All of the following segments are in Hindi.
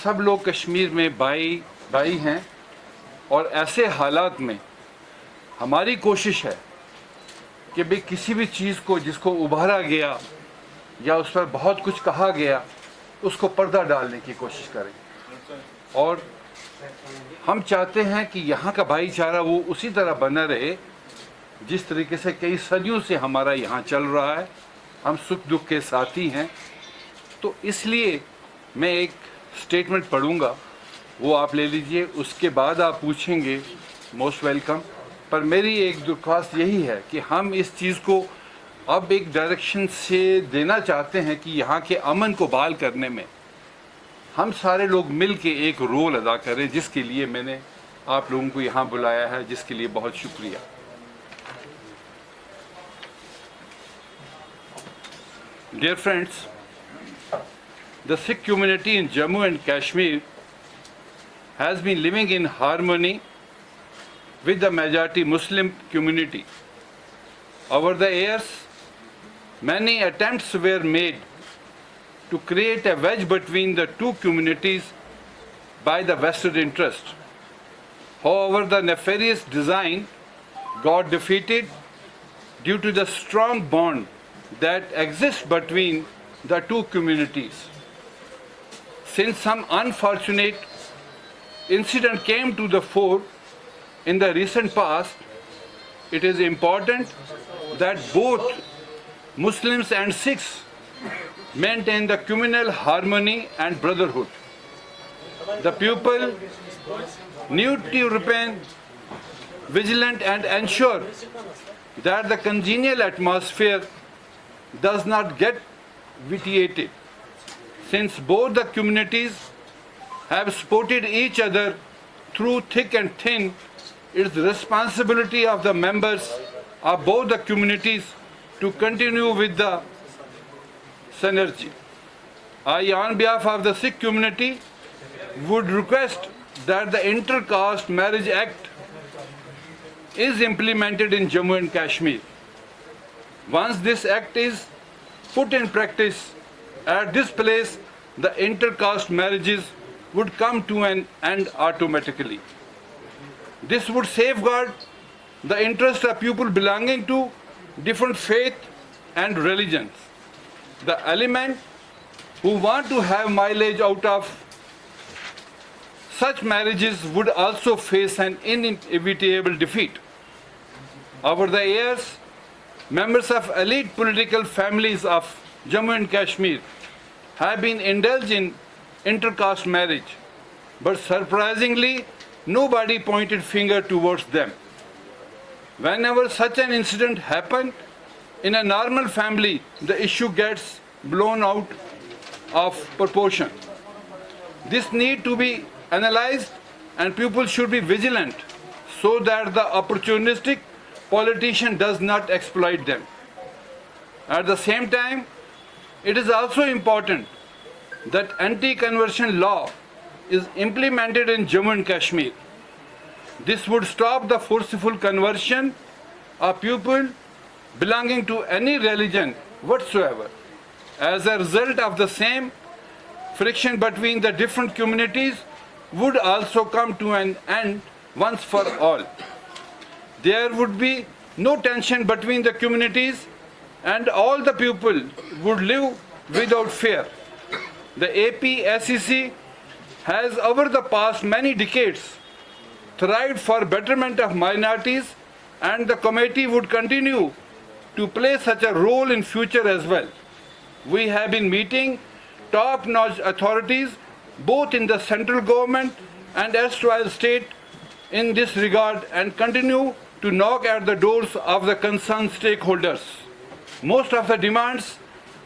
सब लोग कश्मीर में भाई भाई हैं और ऐसे हालात में हमारी कोशिश है कि भाई किसी भी चीज़ को जिसको उभारा गया या उस पर बहुत कुछ कहा गया उसको पर्दा डालने की कोशिश करें। और हम चाहते हैं कि यहाँ का भाईचारा वो उसी तरह बना रहे जिस तरीके से कई सदियों से हमारा यहाँ चल रहा है। हम सुख दुख के साथी हैं। तो इसलिए मैं एक स्टेटमेंट पढ़ूंगा, वो आप ले लीजिए, उसके बाद आप पूछेंगे, मोस्ट वेलकम। पर मेरी एक दरख्वास्त यही है कि हम इस चीज़ को अब एक डायरेक्शन से देना चाहते हैं कि यहाँ के अमन को बहाल करने में हम सारे लोग मिल के एक रोल अदा करें, जिसके लिए मैंने आप लोगों को यहाँ बुलाया है, जिसके लिए बहुत शुक्रिया। Dear friends, the Sikh community in Jammu and Kashmir has been living in harmony with the majority Muslim community. Over the years, many attempts were made to create a wedge between the two communities by the vested interest. However, the nefarious design got defeated due to the strong bond that exists between the two communities. Since some unfortunate incident came to the fore in the recent past, it is important that both Muslims and Sikhs maintain the communal harmony and brotherhood. The people need to remain vigilant and ensure that the congenial atmosphere does not get vitiated. Since both the communities have supported each other through thick and thin, it is the responsibility of the members of both the communities to continue with the synergy. I, on behalf of the Sikh community, would request that the Inter-Caste Marriage Act is implemented in Jammu and Kashmir. Once this act is put in practice, at this place, the inter-caste marriages would come to an end automatically. This would safeguard the interest of people belonging to different faith and religions. The element who want to have mileage out of such marriages would also face an inevitable defeat. Over the years, members of elite political families of Jammu and Kashmir have been indulged in inter-caste marriage, but surprisingly, nobody pointed finger towards them. Whenever such an incident happens in a normal family, the issue gets blown out of proportion. This needs to be analyzed, and people should be vigilant so that the opportunistic politician does not exploit them. At the same time, it is also important that anti-conversion law is implemented in Jammu and Kashmir. This would stop the forceful conversion of people belonging to any religion whatsoever. As a result of the same, friction between the different communities would also come to an end once for all. There would be no tension between the communities and all the people would live without fear. The APSEC has over the past many decades thrived for betterment of minorities, and the committee would continue to play such a role in future as well. We have been meeting top-notch authorities both in the central government and erstwhile state in this regard and continue to knock at the doors of the concerned stakeholders. Most of the demands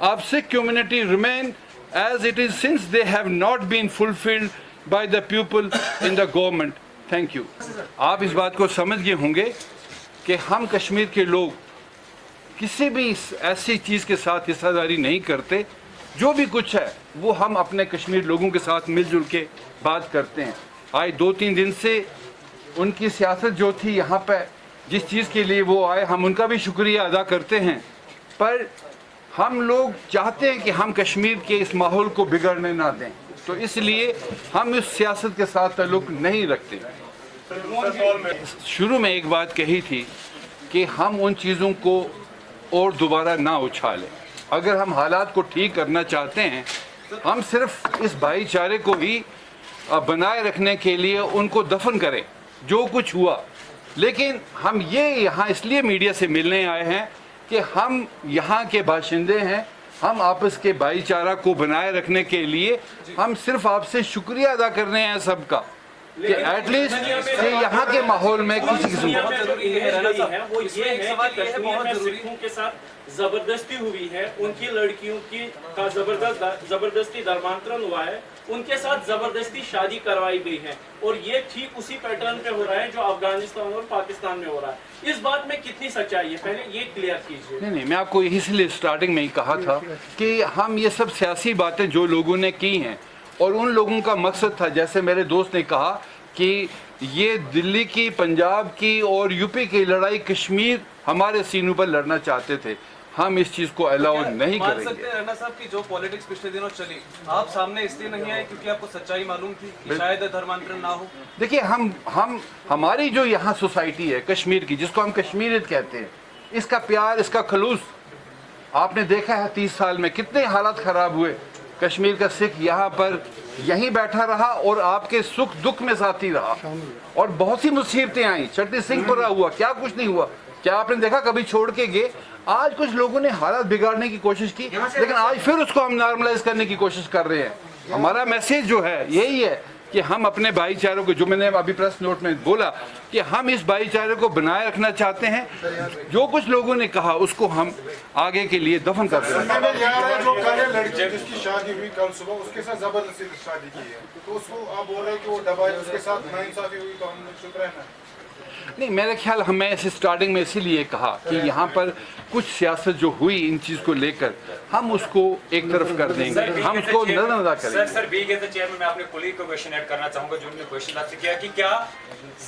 of Sikh community remain as it is since they have not been fulfilled by the people in the government. Thank you. आप इस बात को समझ गए होंगे कि हम कश्मीर के लोग किसी भी ऐसी चीज़ के साथ हिस्सेदारी नहीं करते। जो भी कुछ है वो हम अपने कश्मीर लोगों के साथ मिलजुल के बात करते हैं। आज 2-3 दिन से उनकी सियासत जो थी यहाँ पे, जिस चीज़ के लिए वो आए, हम उनका भी शुक्रिया अदा करते हैं। पर हम लोग चाहते हैं कि हम कश्मीर के इस माहौल को बिगड़ने ना दें, तो इसलिए हम इस सियासत के साथ ताल्लुक़ नहीं रखते। शुरू में एक बात कही थी कि हम उन चीज़ों को और दोबारा ना उछालें। अगर हम हालात को ठीक करना चाहते हैं, हम सिर्फ इस भाईचारे को ही बनाए रखने के लिए उनको दफन करें जो कुछ हुआ। लेकिन हम ये यहाँ इसलिए मीडिया से मिलने आए हैं कि हम यहाँ के बाशिंदे हैं, हम आपस के भाईचारा को बनाए रखने के लिए हम सिर्फ आपसे शुक्रिया अदा करने हैं सबका कि एटलीस्ट कि यहाँ के माहौल में किसी किस्म के साथ जबरदस्ती हुई है, उनकी लड़कियों की का जबरदस्ती धर्मांतरण हुआ है, उनके साथ जबरदस्ती शादी करवाई गई है, और ये ठीक उसी पैटर्न पे हो रहा है जो अफगानिस्तान और पाकिस्तान में हो रहा है। इस बात में कितनी सच्चाई है, पहले ये क्लियर कीजिए। नहीं, मैं आपको इसलिए स्टार्टिंग में ही कहा था कि हम ये सब सियासी बातें जो लोगों ने की हैं और उन लोगों का मकसद था, जैसे मेरे दोस्त ने कहा कि ये दिल्ली की, पंजाब की और यूपी की लड़ाई कश्मीर हमारे सीनों पर लड़ना चाहते थे, हम इस चीज़ को अलाउ नहीं करेंगे। मान सकते हैं राणा साहब की जो पॉलिटिक्स पिछले दिनों चली, आप सामने इसलिए नहीं आए क्योंकि आपको सच्चाई मालूम थी कि शायद धर्मांतरण ना हो? देखिए, हम हमारी जो यहाँ सोसाइटी है कश्मीर की, जिसको हम कश्मीरियत कहते हैं, इसका प्यार, इसका खलूस आपने देखा है 30 साल में कितने हालात ख़राब हुए। कश्मीर का सिख यहाँ पर यहीं बैठा रहा और आपके सुख दुख में साथी रहा, और बहुत सी मुसीबतें आई, चट्टी सिंहपुरा हुआ, क्या कुछ नहीं हुआ, क्या आपने देखा कभी छोड़ के गए? आज कुछ लोगों ने हालात बिगाड़ने की कोशिश की, लेकिन आज फिर उसको हम नॉर्मलाइज करने की कोशिश कर रहे हैं। हमारा मैसेज जो है यही है कि हम अपने भाईचारों को, जो मैंने अभी प्रेस नोट में बोला कि हम इस भाईचारे को बनाए रखना चाहते हैं, जो कुछ लोगों ने कहा उसको हम आगे के लिए दफन कर दें। लड़की जिसकी शादी हुई कल सुबह, उसके साथ जबरदस्ती शादी की है, तो उसको आप बोल रहे हैं कि वो दबाई, उसके साथ नाइंसाफी हुई, तो हम चुप रहना? नहीं, मेरे ख्याल हमें इस स्टार्टिंग में इसीलिए कहा कि यहाँ पर कुछ सियासत जो हुई इन चीज़ को लेकर, हम उसको एक तरफ कर देंगे, हम उसको नजरअंदाज करेंगे। Sir being as the chairman, मैं अपने कोलीग को क्वेश्चन ऐड करना चाहूंगा जो उन्होंने क्वेश्चन आपसे किया कि क्या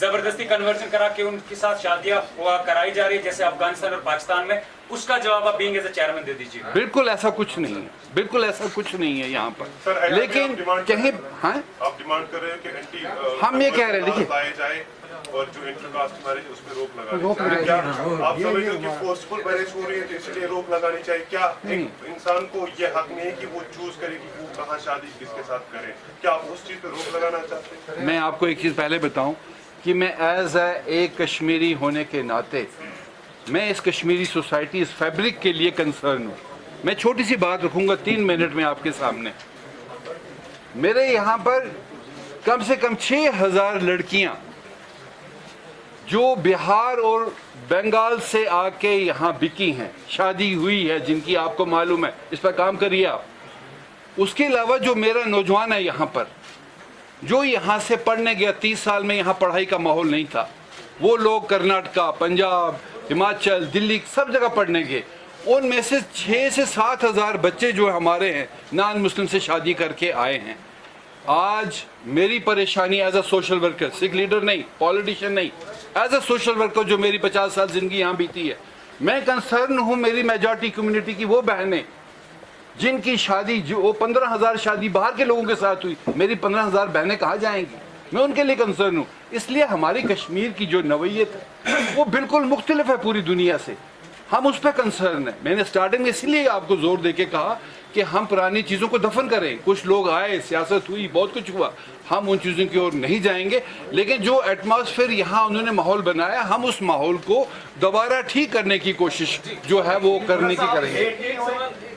जबरदस्ती कन्वर्जन करा के उनके साथ शादियां कराई जा रही है जैसे अफगानिस्तान और पाकिस्तान में, उसका जवाब आप बीइंग एज द चेयरमैन दे दीजिए। बिल्कुल ऐसा कुछ नहीं है, बिल्कुल ऐसा कुछ नहीं है यहाँ पर। लेकिन कहीं हाँ, आप डिमांड कर रहे हैं कि एंटी, हम ये कह रहे हैं, देखिए, और जो इंटरकास्ट मैरिज उस पर रोक लगानी चाहिए। क्या आप समझते हो कि फोर्सफुल मैरिज हो रही है तो इसलिए रोक लगानी चाहिए? क्या एक इंसान को ये हक नहीं है कि वो चूज करे कि वो कहाँ शादी किसके साथ करे? क्या आप उस चीज पे रोक लगाना चाहते हैं? मैं आपको एक चीज़ पहले बताऊं कि मैं एज एक कश्मीरी होने के नाते मैं इस कश्मीरी सोसाइटी, इस फैब्रिक के लिए कंसर्न हूँ। मैं छोटी सी बात रखूँगा 3 मिनट में आपके सामने। मेरे यहाँ पर कम से कम 6000 लड़कियाँ जो बिहार और बंगाल से आके यहाँ बिकी हैं, शादी हुई है, जिनकी आपको मालूम है, इस पर काम करिए आप। उसके अलावा जो मेरा नौजवान है यहाँ पर, जो यहाँ से पढ़ने गया, 30 साल में यहाँ पढ़ाई का माहौल नहीं था, वो लोग कर्नाटका, पंजाब, हिमाचल, दिल्ली सब जगह पढ़ने गए। उनमें से 6 से 7 हज़ार बच्चे जो हमारे हैं नॉन मुस्लिम से शादी करके आए हैं। आज मेरी परेशानी as a social worker, Sikh leader नहीं, पॉलिटिशियन नहीं, एज अ सोशल वर्कर जो मेरी 50 साल जिंदगी यहाँ बीती है, मैं कंसर्न हूँ मेरी मेजॉरिटी कम्युनिटी की वो बहनें जिनकी शादी, जो वो 15,000 शादी बाहर के लोगों के साथ हुई, मेरी 15,000 बहनें कहाँ जाएंगी? मैं उनके लिए कंसर्न हूँ। इसलिए हमारी कश्मीर की जो नवैयत है वो बिल्कुल मुख्तलिफ है पूरी दुनिया से, हम उस पर कंसर्न है। मैंने स्टार्टिंग में इसलिए आपको जोर दे के कहा कि हम पुरानी चीज़ों को दफन करें। कुछ लोग आए, सियासत हुई, बहुत कुछ हुआ, हम उन चीज़ों की ओर नहीं जाएंगे, लेकिन जो एटमॉस्फेयर यहाँ उन्होंने माहौल बनाया, हम उस माहौल को दोबारा ठीक करने की कोशिश जो है वो करने की करेंगे।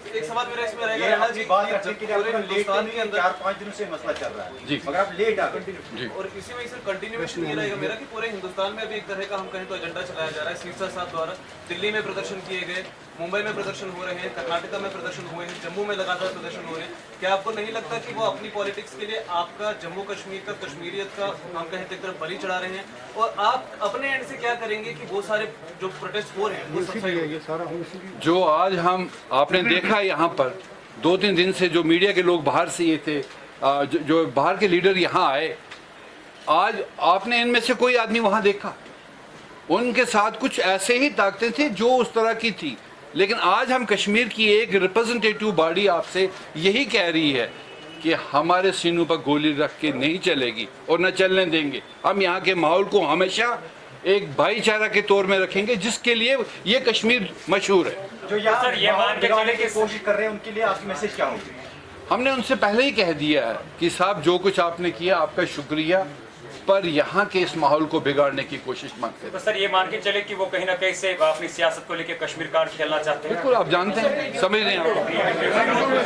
एक सवाल मेरा इसमें रहेगा जी, पूरे हिंदुस्तान के अंदर 4-5 दिनों से मसला चल रहा है जी, मगर आप लेट आ गए और इसी में सर कंटिन्यूएशन ये रहेगा मेरा कि पूरे हिंदुस्तान में अभी एक तरह का हम कहें तो एजेंडा चलाया जा रहा है सीरसा साहब द्वारा। दिल्ली में प्रदर्शन किए गए, मुंबई में प्रदर्शन हो रहे हैं, कर्नाटका में प्रदर्शन हुए हैं, जम्मू में लगातार प्रदर्शन हो रहे हैं। क्या आपको नहीं लगता कि वो अपनी पॉलिटिक्स के लिए आपका जम्मू कश्मीर का, कश्मीरियत का हम कहें तो एक तरफ बलि चढ़ा रहे हैं, और आप अपने एंड से क्या करेंगे कि वो सारे जो प्रोटेस्ट हो रहे हैं वो सब जो आज हम आपने देखा यहाँ पर 2-3 दिन से जो मीडिया के लोग बाहर से ये थे, जो बाहर के लीडर यहाँ आए, आज आपने इनमें से कोई आदमी वहाँ देखा? उनके साथ कुछ ऐसे ही ताकतें थी जो उस तरह की थी, लेकिन आज हम कश्मीर की एक रिप्रेजेंटेटिव बॉडी आपसे यही कह रही है कि हमारे सीनों पर गोली रख के नहीं चलेगी और न चलने देंगे। हम यहाँ के माहौल को हमेशा एक भाईचारा के तौर में रखेंगे, जिसके लिए ये कश्मीर मशहूर है। जो यहाँ सर, ये मान के बिगाड़ने चले की कि- कोशिश कर रहे हैं उनके लिए आपकी मैसेज क्या होगी? हमने उनसे पहले ही कह दिया है कि साहब जो कुछ आपने किया आपका शुक्रिया, पर यहाँ के इस माहौल को बिगाड़ने की कोशिश मत करें। तो सर ये मान के चले कि वो कहीं ना कहीं से अपनी सियासत को लेकर कश्मीर कार्ड खेलना चाहते हैं। बिल्कुल, आप जानते हैं, समझ रहे हैं आप।